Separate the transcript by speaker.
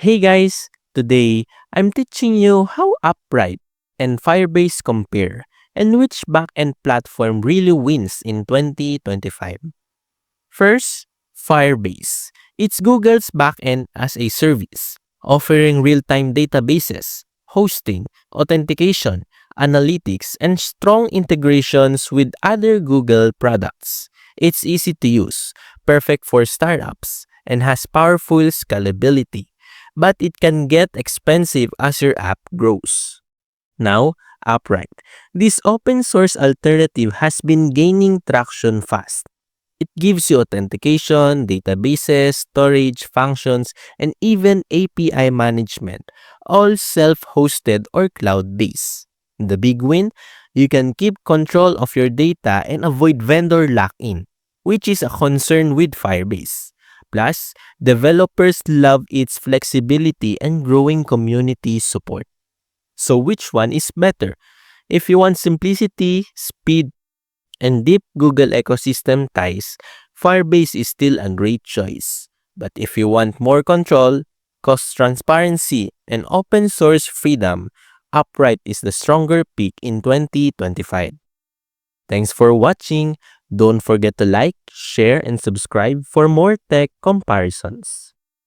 Speaker 1: Hey guys, today I'm teaching you how Appwrite and Firebase compare and which backend platform really wins in 2025. First, Firebase. It's Google's backend as a service, offering real-time databases, hosting, authentication, analytics, and strong integrations with other Google products. It's easy to use, perfect for startups, and has powerful scalability. But it can get expensive as your app grows. Now, Appwrite. This open source alternative has been gaining traction fast. It gives you authentication, databases, storage, functions, and even API management, all self-hosted or cloud-based. The big win? You can keep control of your data and avoid vendor lock-in, which is a concern with Firebase. Plus, developers love its flexibility and growing community support. So which one is better? If you want simplicity, speed, and deep Google ecosystem ties, Firebase is still a great choice. But if you want more control, cost transparency, and open source freedom, Appwrite is the stronger pick in 2025. Thanks for watching. Don't forget to like, share, and subscribe for more tech comparisons.